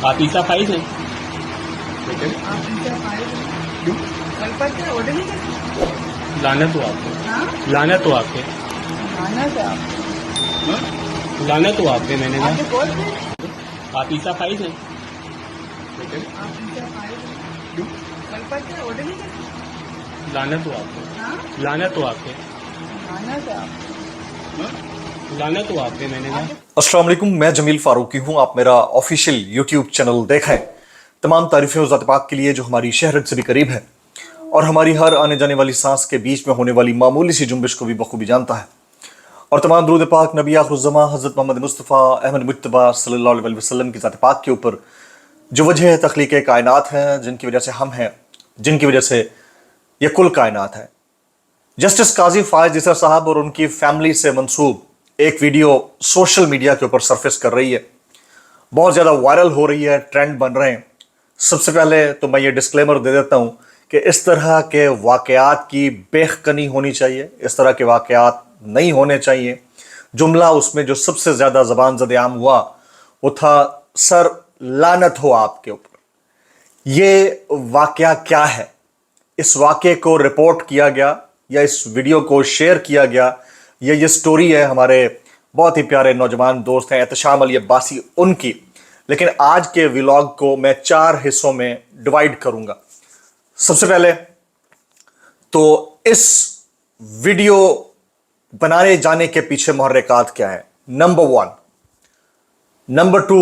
आप ईसा फाइज हैं? लेकिन आप इनसे आए क्यों? कल पर क्या ऑर्डर नहीं करते? लानत हो आपको, हाँ लानत हो आपके, आना था आप हाँ? लानत हो आपके। मैंने आपके कहा बोल थे आप ईसा फाइज हैं? लेकिन आप इनसे आए क्यों? कल पर क्या ऑर्डर नहीं करते? लानत हो आपको, हाँ लानत हो आपके, आना था आप हाँ? लानत हो आपके। मैंने कहा अस्सलाम वालेकुम, मैं जमील फारूकी हूं। आप मेरा ऑफिशियल यूट्यूब चैनल देखें। तमाम तारीफें ज़ात पाक के लिए जो हमारी शहरत से भी करीब है और हमारी हर आने जाने वाली सांस के बीच में होने वाली मामूली सी जुम्बिश को भी बखूबी जानता है। और तमाम दुरूद पाक नबी आखिरुज़्ज़मा हज़रत मोहम्मद मुस्तफ़ा अहमद मुज्तबा सल्लल्लाहु अलैहि वसल्लम की ज़ात पाक के ऊपर जो वजह तख्लीक़ कायनात है, जिनकी वजह से हम हैं, जिनकी वजह से ये कुल कायनात है। जस्टिस काजी फायज ईसा साहब और उनकी फैमिली से मंसूब एक वीडियो सोशल मीडिया के ऊपर सरफेस कर रही है, बहुत ज़्यादा वायरल हो रही है, ट्रेंड बन रहे हैं। सबसे पहले तो मैं ये डिस्क्लेमर दे देता हूँ कि इस तरह के वाक़यात की बेखनी होनी चाहिए, इस तरह के वाक़यात नहीं होने चाहिए। जुमला उसमें जो सबसे ज़्यादा ज़बान ज़द-ए-आम हुआ वो था, सर लानत हो आपके ऊपर। ये वाक़या क्या है? इस वाक़े को रिपोर्ट किया गया या इस वीडियो को शेयर किया गया, ये स्टोरी है हमारे बहुत ही प्यारे नौजवान दोस्त हैं एहतशाम अली अब्बासी उनकी। लेकिन आज के व्लॉग को मैं 4 हिस्सों में डिवाइड करूंगा। सबसे पहले तो इस वीडियो बनाने जाने के पीछे मुहर्रिकात क्या है, नंबर 1। नंबर 2,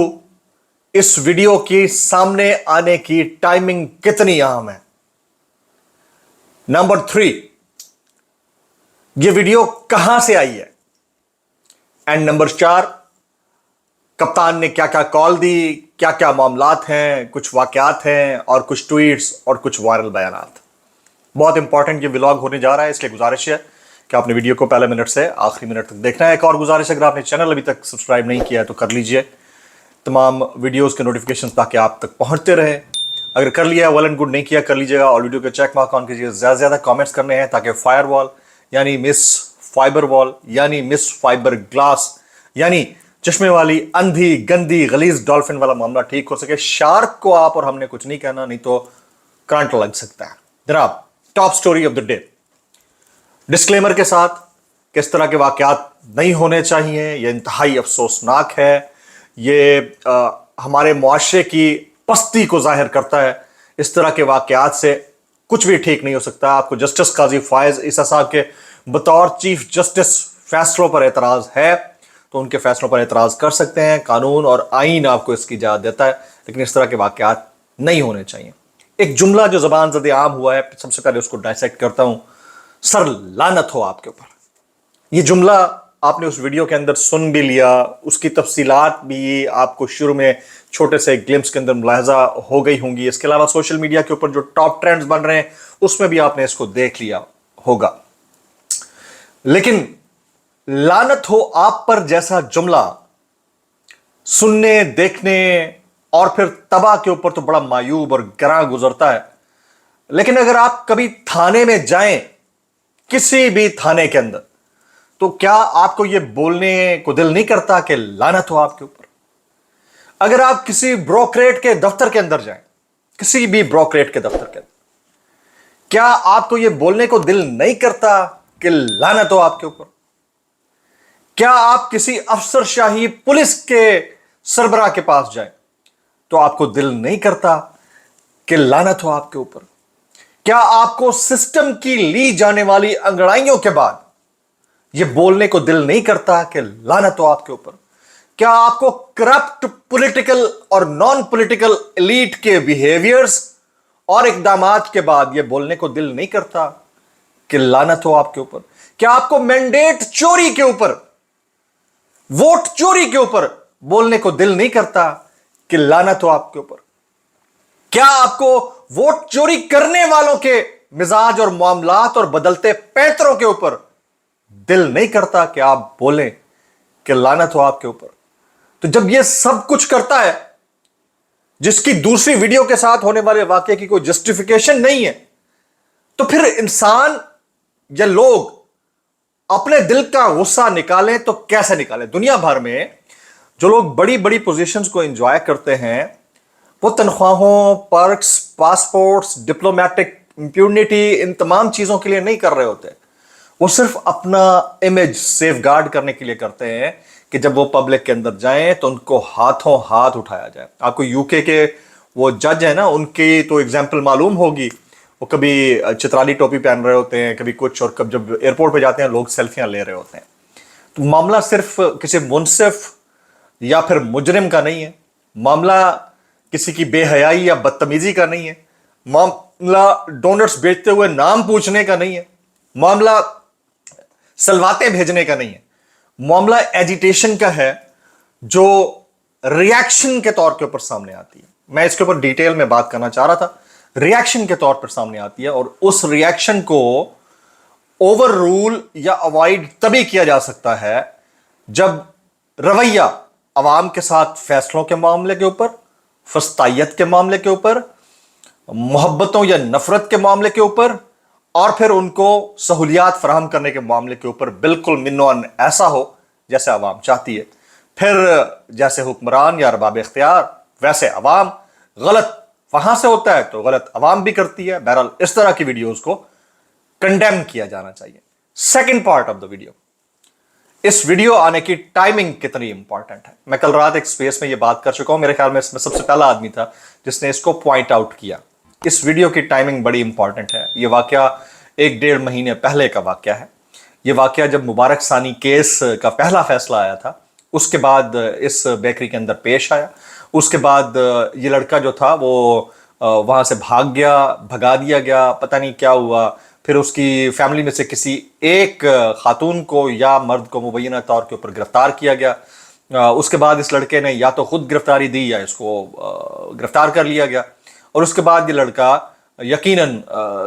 इस वीडियो की सामने आने की टाइमिंग कितनी अहम है। नंबर 3, ये वीडियो कहां से आई है। एंड नंबर 4, कप्तान ने क्या क्या कॉल दी, क्या क्या मामलात हैं, कुछ वाकयात हैं और कुछ ट्वीट्स और कुछ वायरल बयानात। बहुत इंपॉर्टेंट ये व्लॉग होने जा रहा है, इसलिए गुजारिश है कि आपने वीडियो को पहले मिनट से आखिरी मिनट तक देखना है। एक और गुजारिश है, अगर आपने चैनल अभी तक सब्सक्राइब नहीं किया है तो कर लीजिए, तमाम वीडियोस के नोटिफिकेशन ताकि आप तक पहुंचते रहे। अगर कर लिया वेल एंड गुड, नहीं किया कर लीजिएगा और वीडियो के चेक मार्क ऑन कीजिए। ज़्यादा से ज़्यादा कमेंट्स करने हैं ताकि फायर वॉल यानी मिस फाइबर वॉल यानी मिस फाइबर ग्लास यानी चश्मे वाली अंधी गंदी गलीज डॉल्फिन वाला मामला ठीक हो सके। शार्क को आप और हमने कुछ नहीं कहना, नहीं तो करंट लग सकता है। जनाब, top story of the day, disclaimer के साथ कि इस तरह के वाकयात नहीं होने चाहिए, यह इंतहाई अफसोसनाक है, ये हमारे मुआशरे की पस्ती को जाहिर करता है। इस तरह के वाकयात से कुछ भी ठीक नहीं हो सकता। आपको जस्टिस काजी फायज ईसा साहब के बतौर चीफ जस्टिस फैसलों पर एतराज है तो उनके फैसलों पर एतराज कर सकते हैं, कानून और आईन आपको इसकी इजाजत देता है, लेकिन इस तरह के वाकयात नहीं होने चाहिए। एक जुमला जो जबान ज़द आम हुआ है, सबसे पहले उसको डायसेक्ट करता हूं। सर लानत हो आपके ऊपर। ये जुमला आपने उस वीडियो के अंदर सुन भी लिया, उसकी तफसीलात भी आपको शुरू में छोटे से ग्लिम्स के अंदर मुलाहजा हो गई होंगी। इसके अलावा सोशल मीडिया के ऊपर जो टॉप ट्रेंड्स बन रहे हैं उसमें भी आपने इसको देख लिया होगा। लेकिन लानत हो आप पर जैसा जुमला सुनने, देखने और फिर तबाह के ऊपर तो बड़ा मायूब और गरा गुजरता है। लेकिन अगर आप कभी थाने में जाएं, किसी भी थाने के अंदर, तो क्या आपको यह बोलने को दिल नहीं करता कि लानत हो आपके ऊपर? अगर आप किसी ब्रोकरेट के दफ्तर के अंदर जाएं, किसी भी ब्रोकरेट के दफ्तर के अंदर, क्या आपको यह बोलने को दिल नहीं करता कि लानत हो आपके ऊपर? क्या आप किसी अफसरशाही पुलिस के सरबराह के पास जाएं तो आपको दिल नहीं करता कि लानत हो आपके ऊपर? क्या आपको सिस्टम की ली जाने वाली अंगड़ाइयों के बाद यह बोलने को दिल नहीं करता कि लानत हो आपके ऊपर? क्या आपको करप्ट पॉलिटिकल और नॉन पॉलिटिकल एलीट के बिहेवियर्स और इकदामात के बाद यह बोलने को दिल नहीं करता कि लानत हो आपके ऊपर? क्या आपको मैंडेट चोरी के ऊपर, वोट चोरी के ऊपर बोलने को दिल नहीं करता कि लानत हो आपके ऊपर? क्या आपको वोट चोरी करने वालों के मिजाज और मामलात और बदलते पैंतरों के ऊपर दिल नहीं करता कि आप बोलें कि लानत हो आपके ऊपर? तो जब यह सब कुछ करता है, जिसकी दूसरी वीडियो के साथ होने वाले वाकये की कोई जस्टिफिकेशन नहीं है, तो फिर इंसान या लोग अपने दिल का गुस्सा निकालें तो कैसे निकालें? दुनिया भर में जो लोग बड़ी बड़ी पोजीशंस को एंजॉय करते हैं وہ تنخواہوں، پرکس، پاسپورٹس، ڈپلومیٹک امپیونٹی، ان تمام چیزوں کے لیے نہیں کر رہے ہوتے. وہ صرف اپنا امیج سیف گارڈ کرنے کے لیے کرتے ہیں کہ جب وہ پبلک کے اندر جائیں تو ان کو ہاتھوں ہاتھ اٹھایا جائے. آپ کو یو کے وہ جج ہیں نا، ان کی تو اگزامپل معلوم ہوگی. وہ کبھی چترالی ٹوپی پہن رہے ہوتے ہیں، کبھی کچھ، اور کب جب ایئرپورٹ پہ جاتے ہیں لوگ سیلفیاں لے رہے ہوتے ہیں. تو معاملہ صرف کسی منصف یا پھر مجرم کا نہیں ہے، معاملہ کسی کی بے حیائی یا بدتمیزی کا نہیں ہے، معاملہ ڈونٹس بیچتے ہوئے نام پوچھنے کا نہیں ہے، معاملہ سلواتیں بھیجنے کا نہیں ہے، معاملہ ایجیٹیشن کا ہے جو ریاکشن کے طور کے اوپر سامنے آتی ہے. میں اس کے اوپر ڈیٹیل میں بات کرنا چاہ رہا تھا. ریاکشن کے طور پر سامنے آتی ہے، اور اس ریاکشن کو اوور رول یا اوائڈ تبھی کیا جا سکتا ہے جب رویہ عوام کے ساتھ فیصلوں کے معاملے کے اوپر، فسطائیت کے معاملے کے اوپر، محبتوں یا نفرت کے معاملے کے اوپر، اور پھر ان کو سہولیات فراہم کرنے کے معاملے کے اوپر بالکل منوان ایسا ہو جیسے عوام چاہتی ہے. پھر جیسے حکمران یا ارباب اختیار ویسے عوام. غلط وہاں سے ہوتا ہے تو غلط عوام بھی کرتی ہے. بہرحال اس طرح کی ویڈیوز کو کنڈیم کیا جانا چاہیے. Second part of the video, اس ویڈیو آنے کی ٹائمنگ کتنی امپورٹنٹ ہے. میں کل رات ایک سپیس میں یہ بات کر چکا ہوں، میرے خیال میں اس میں سب سے پہلا آدمی تھا جس نے اس کو پوائنٹ آؤٹ کیا. اس ویڈیو کی ٹائمنگ بڑی امپورٹنٹ ہے. یہ واقعہ 1-1.5 مہینے پہلے کا واقعہ ہے. یہ واقعہ جب مبارک ثانی کیس کا پہلا فیصلہ آیا تھا، اس کے بعد اس بیکری کے اندر پیش آیا. اس کے بعد یہ لڑکا جو تھا وہ وہاں سے بھاگ گیا، بھگا دیا گیا، پتہ نہیں کیا ہوا. پھر اس کی فیملی میں سے کسی ایک خاتون کو یا مرد کو مبینہ طور کے اوپر گرفتار کیا گیا. اس کے بعد اس لڑکے نے یا تو خود گرفتاری دی یا اس کو گرفتار کر لیا گیا. اور اس کے بعد یہ لڑکا یقیناً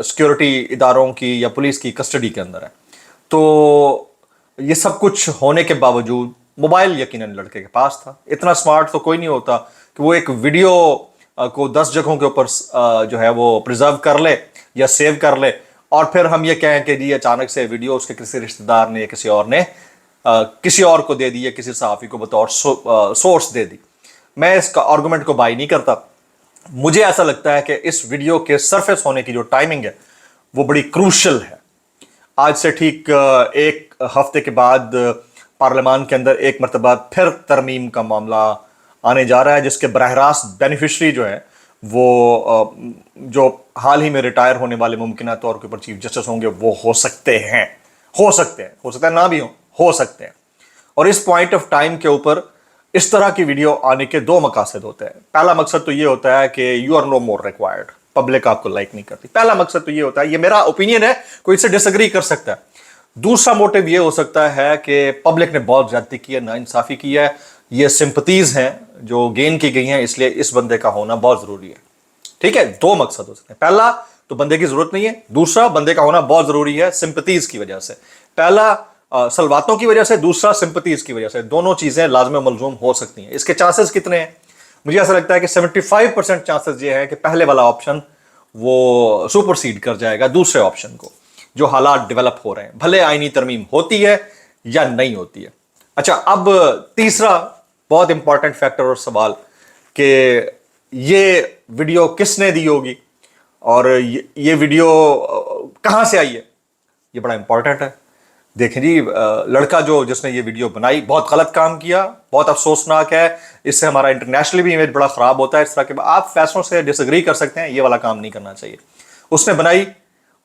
سیکیورٹی اداروں کی یا پولیس کی کسٹڈی کے اندر ہے. تو یہ سب کچھ ہونے کے باوجود موبائل یقیناً لڑکے کے پاس تھا. اتنا سمارٹ تو کوئی نہیں ہوتا کہ وہ ایک ویڈیو کو 10 جگہوں کے اوپر جو ہے وہ پریزرو کر لے یا سیو کر لے، اور پھر ہم یہ کہیں کہ جی اچانک سے ویڈیو اس کے کسی رشتہ دار نے یا کسی اور نے کسی اور کو دے دی یا کسی صحافی کو بطور سورس دے دی. میں اس کا آرگومنٹ کو بائی نہیں کرتا. مجھے ایسا لگتا ہے کہ اس ویڈیو کے سرفیس ہونے کی جو ٹائمنگ ہے وہ بڑی کروشل ہے. آج سے ٹھیک 1 ہفتے کے بعد پارلیمان کے اندر ایک مرتبہ پھر ترمیم کا معاملہ آنے جا رہا ہے، جس کے براہ راست بینیفیشری جو ہے وہ جو حال ہی میں ریٹائر ہونے والے ممکنہ طور کے اوپر چیف جسٹس ہوں گے وہ ہو سکتے ہیں نہ بھی ہو سکتے ہیں. اور اس پوائنٹ آف ٹائم کے اوپر اس طرح کی ویڈیو آنے کے 2 مقاصد ہوتے ہیں. پہلا مقصد تو یہ ہوتا ہے کہ you are no more required, public آپ کو لائک نہیں کرتی. پہلا مقصد تو یہ ہوتا ہے، یہ میرا اوپینین ہے، کوئی اس سے ڈس ایگری کر سکتا ہے. دوسرا موٹیو یہ ہو سکتا ہے کہ پبلک نے بہت زیادتی کی ہے، ناانصافی کی ہے، یہ سمپتیز ہیں جو گین کی گئی ہیں، اس لیے اس بندے کا ہونا بہت ضروری ہے. ٹھیک ہے، 2 مقصد ہو سکتے ہیں. پہلا تو بندے کی ضرورت نہیں ہے، دوسرا بندے کا ہونا بہت ضروری ہے سمپتیز کی وجہ سے. پہلا سلواتوں کی وجہ سے، دوسرا سمپتیز کی وجہ سے. دونوں چیزیں لازم و ملزوم ہو سکتی ہیں. اس کے چانسز کتنے ہیں؟ مجھے ایسا لگتا ہے کہ 75% چانسز یہ ہے کہ پہلے والا آپشن وہ سپرسیڈ کر جائے گا دوسرے آپشن کو، جو حالات ڈیولپ ہو رہے ہیں، بھلے آئینی ترمیم ہوتی ہے یا نہیں ہوتی ہے. اچھا، اب تیسرا بہت امپورٹنٹ فیکٹر اور سوال کہ یہ ویڈیو کس نے دی ہوگی اور یہ ویڈیو کہاں سے آئی ہے. یہ بڑا امپورٹنٹ ہے. دیکھیں جی، لڑکا جس نے یہ ویڈیو بنائی بہت غلط کام کیا، بہت افسوسناک ہے. اس سے ہمارا انٹرنیشنلی بھی امیج بڑا خراب ہوتا ہے. اس طرح کے آپ فیصلوں سے ڈس ایگری کر سکتے ہیں، یہ والا کام نہیں کرنا چاہیے. اس نے بنائی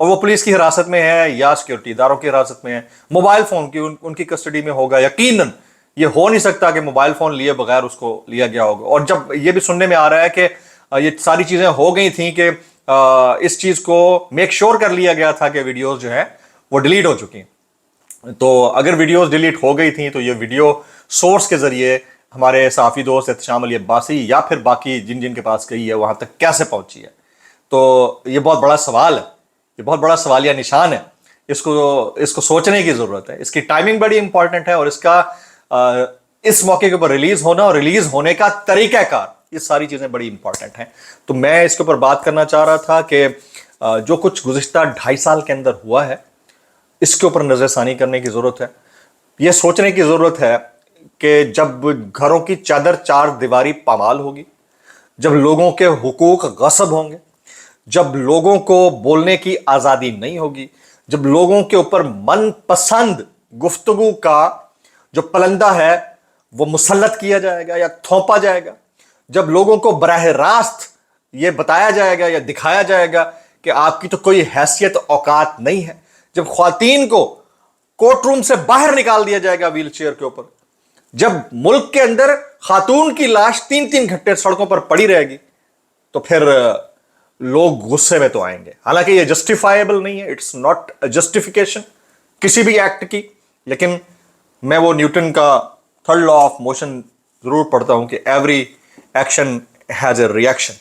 اور وہ پولیس کی حراست میں ہے یا سیکورٹی اداروں کی حراست میں ہے، موبائل فون کی ان کی کسٹڈی میں ہوگا. یقیناً یہ ہو نہیں سکتا کہ موبائل فون لیے بغیر اس کو لیا گیا ہوگا. اور جب یہ بھی سننے میں آ رہا ہے کہ یہ ساری چیزیں ہو گئی تھیں کہ اس چیز کو میک شور کر لیا گیا تھا کہ ویڈیوز جو ہیں وہ ڈیلیٹ ہو چکی ہیں. تو اگر ویڈیوز ڈیلیٹ ہو گئی تھیں تو یہ ویڈیو سورس کے ذریعے ہمارے صحافی دوست احتشام علی عباسی یا پھر باقی جن کے پاس گئی ہے وہاں تک کیسے پہنچی ہے. تو یہ بہت بڑا سوال ہے، یہ بہت بڑا سوالیہ نشان ہے. اس کو سوچنے کی ضرورت ہے. اس کی ٹائمنگ بڑی امپورٹنٹ ہے، اور اس کا اس موقع کے اوپر ریلیز ہونا اور ریلیز ہونے کا طریقہ کار، یہ ساری چیزیں بڑی امپورٹنٹ ہیں. تو میں اس کے اوپر بات کرنا چاہ رہا تھا کہ جو کچھ گزشتہ 2.5 سال کے اندر ہوا ہے اس کے اوپر نظر ثانی کرنے کی ضرورت ہے. یہ سوچنے کی ضرورت ہے کہ جب گھروں کی چادر 4 دیواری پامال ہوگی، जब लोगों के हुकूक गस्ब होंगे, जब लोगों को बोलने की आज़ादी नहीं होगी, जब लोगों के ऊपर मनपसंद गुफ्तगू का जो पलंदा है वो मुसल्लत किया जाएगा या थोपा जाएगा, जब लोगों को बराह रास्त ये बताया जाएगा या दिखाया जाएगा कि आपकी तो कोई हैसियत औकात नहीं है, जब ख्वातीन को कोर्ट रूम से बाहर निकाल दिया जाएगा व्हील चेयर के ऊपर, जब मुल्क के अंदर खातून की लाश 3-3 घंटे सड़कों पर पड़ी रहेगी, तो फिर लोग गुस्से में तो आएंगे। हालांकि ये जस्टिफाइबल नहीं है, इट्स नॉट जस्टिफिकेशन किसी भी एक्ट की, लेकिन मैं वो न्यूटन का थर्ड लॉ ऑफ मोशन जरूर पढ़ता हूं कि every action has a reaction.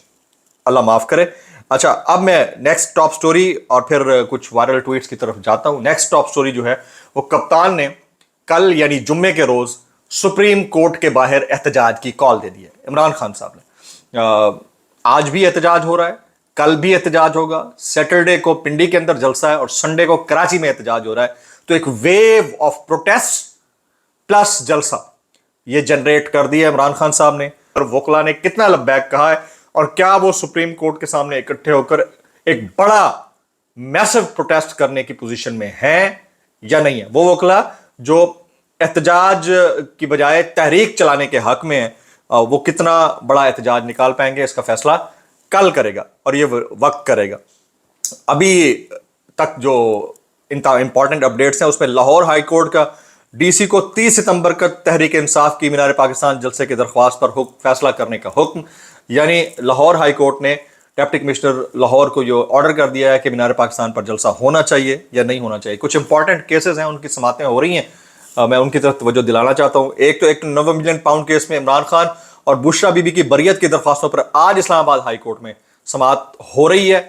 अल्लाह माफ करे। अच्छा, अब मैं नेक्स्ट टॉप स्टोरी और फिर कुछ वायरल ट्वीट्स की तरफ जाता हूं। नेक्स्ट टॉप स्टोरी जो है वो कप्तान ने कल यानी जुम्मे के रोज सुप्रीम कोर्ट के बाहर एहतजाज की कॉल दे दी है इमरान खान साहब ने। आज भी एहतजाज हो रहा है, कल भी एहतजाज होगा, सैटरडे को पिंडी के अंदर जलसा है और संडे को कराची में एहतजाज हो रहा है। तो एक वेव ऑफ प्रोटेस्ट प्लस जलसा ये जनरेट कर दिया इमरान खान साहब ने। और वकला ने कितना लब्बैक कहा है और क्या वो सुप्रीम कोर्ट के सामने इकट्ठे होकर एक बड़ा मैसिव प्रोटेस्ट करने की पोजीशन में हैं या नहीं है। वो वकला जो एहतजाज की बजाय तहरीक चलाने के हक में है, वो कितना बड़ा एहतजाज निकाल पाएंगे इसका फैसला कल करेगा और ये वक्त करेगा। अभी तक जो इंपॉर्टेंट अपडेट्स हैं उसमें लाहौर हाई कोर्ट का डीसी को 30 सितंबर का तहरीक इंसाफ की मीनार पाकिस्तान जलसे की दरख्वास्त पर फैसला करने का हुक्म, यानी लाहौर हाई कोर्ट ने डिप्टी कमिश्नर लाहौर को जो ऑर्डर कर दिया है कि मीनार पाकिस्तान पर जलसा होना चाहिए या नहीं होना चाहिए। कुछ इंपॉर्टेंट केसेस हैं, उनकी समातें हो रही हैं, मैं उनकी तरफ तवज्जो दिलाना चाहता हूँ। एक तो 9 मिलियन पाउंड केस में इमरान खान और बुशरा बीबी की बरियत की दरख्वास्तों पर आज इस्लामाबाद हाई कोर्ट में समात हो रही है।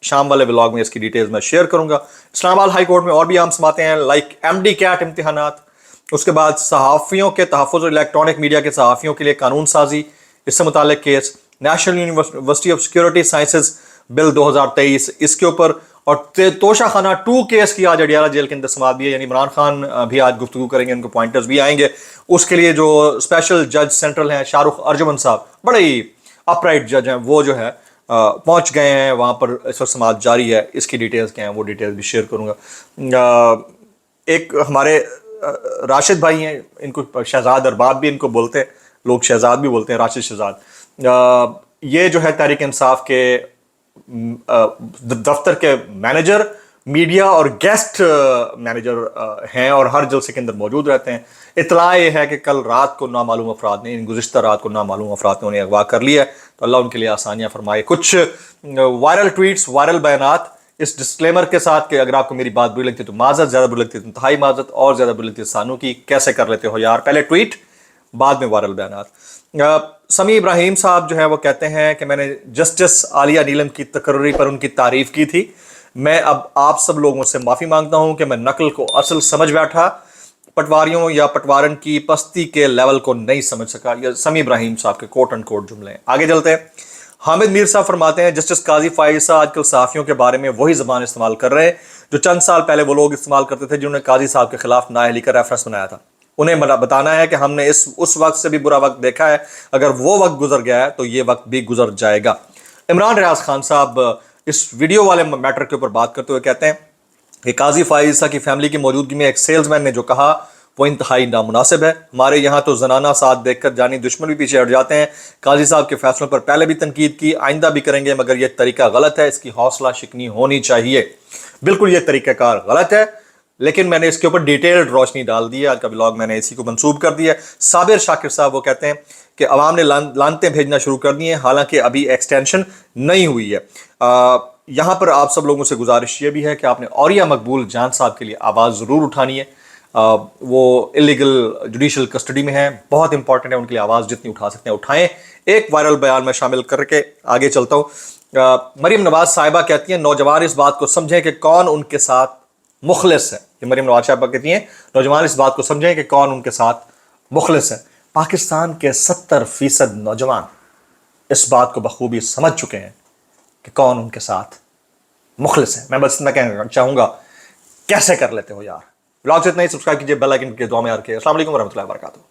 शाम वाले व्लॉग में इसकी डिटेल्स मैं शेयर करूंगा। इस्लामाबाद हाई कोर्ट में और भी आम समातें हैं, लाइक MD कैट इम्तिहानात, उसके बाद सहाफ़ियों के तहफ़्फ़ुज़ और इलेक्ट्रॉनिक मीडिया के सहाफ़ियों के लिए कानून साजी, इससे मुताल्लिक case, national university of security sciences bill 2023 इसके ऊपर, और तोशा खाना 2 केस की आज अडियाला जेल के अंदर समात भी है, यानी इमरान खान भी आज गुफ्तगू करेंगे, उनको पॉइंटर्स भी आएंगे। उसके लिए जो स्पेशल जज सेंट्रल हैं शाहरुख अर्जुमन साहब, बड़े ही अपराइट जज हैं, वो जो है पहुंच गए हैं वहाँ पर, इस वक्त समात जारी है। इसकी डिटेल्स क्या हैं वो डिटेल्स भी शेयर करूँगा। एक हमारे राशिद भाई हैं, इनको शहजाद अरबाब भी इनको बोलते हैं, लोग शहजाद भी बोलते हैं, राशिद शहजाद। ये जो है तहरीक इंसाफ के दफ्तर के मैनेजर, मीडिया और गेस्ट मैनेजर हैं और हर जलसे के अंदर मौजूद रहते हैं। इतला ये है कि कल रात को नामालूम अफराद ने, गुज़िश्ता रात को नामालूम अफराद ने उन्हें अगवा कर लिया है, तो अल्लाह उनके लिए आसानियाँ फरमाए। कुछ वायरल ट्वीट्स, वायरल बयानात इस डिस्क्लेमर के साथ कि अगर आपको मेरी बात बुरी लगती है तो माजरत, ज़्यादा बुरी लगती है तो इंतहाई माजरत, और ज़्यादा बुरी लगती है सानू की, कैसे कर लेते हो यार। पहले ट्वीट बाद में वायरल बयानात। समी इब्राहिम साहब जो है वो कहते हैं कि मैंने जस्टिस आलिया नीलम की तकर्री पर उनकी तारीफ की थी, मैं अब आप सब लोगों से माफ़ी मांगता हूं कि मैं नकल को असल समझ बैठा, पटवारियों या पटवारन की पस्ती के लेवल को नहीं समझ सका। यह समी इब्राहिम साहब के कोट एंड कोट जुमले हैं। आगे चलते हैं। हामिद मीर साहब फरमाते हैं जस्टिस काजी फाइज साहब आजकल सहाफ़ियों के बारे में वही ज़बान इस्तेमाल कर रहे हैं जो चंद साल पहले वो लोग इस्तेमाल करते थे जिन्होंने काजी साहब के खिलाफ नाअहली का रेफरेंस बनाया था। उन्हें बताना है कि हमने उस वक्त से भी बुरा वक्त देखा है, अगर वो वक्त गुजर गया है तो ये वक्त भी गुजर जाएगा। इमरान रियाज खान साहब इस वीडियो वाले मैटर के ऊपर बात करते हुए कहते हैं कि काजी फाइज़ की फैमिली की मौजूदगी में एक सेल्समैन ने जो कहा वो इंतहाई नामुनासिब है। हमारे यहाँ तो जनाना साथ देखकर जानी दुश्मन भी पीछे हट जाते हैं। काजी साहब के फैसलों पर पहले भी तनकीद की, आइंदा भी करेंगे, मगर यह तरीका गलत है, इसकी हौसला शिकनी होनी चाहिए। बिल्कुल ये तरीक़ाकार गलत है, लेकिन मैंने इसके ऊपर डिटेल्ड रोशनी डाल दी है। आज का ब्लॉग मैंने इसी को मंसूब कर दिया। साबिर शाकिर साहब वो कहते हैं कि अवाम ने लानतें भेजना शुरू कर दी हैं, हालांकि अभी एक्सटेंशन नहीं हुई है। यहाँ पर आप सब लोगों से गुजारिश ये भी है कि आपने औरिया मकबूल जान साहब के लिए आवाज़ ज़रूर उठानी है। वो इलीगल जुडिशल कस्टडी में है, बहुत इंपॉर्टेंट है, उनके लिए आवाज़ जितनी उठा सकते हैं उठाएं। एक वायरल बयान में शामिल करके आगे चलता हूँ। मरीम नवाज साहिबा कहती हैं नौजवान इस बात को समझें कि कौन उनके साथ मुखलिस है। ये मरीम नवाज साहिबा कहती हैं नौजवान इस बात को समझें कि कौन उनके साथ मुखलिस है। पाकिस्तान के 70% नौजवान इस बात को बखूबी समझ चुके हैं कि कौन उनके साथ मुखलिस है। मैं बस इतना कहना चाहूँगा, कैसे कर लेते हो यार। ब्लॉग से इतना ही, सब्सक्राइब कीजिए, बेल आइकन के दुआ में यार के। अस्सलाम वालेकुम वरहमतुल्लाहि वबरकातुहू।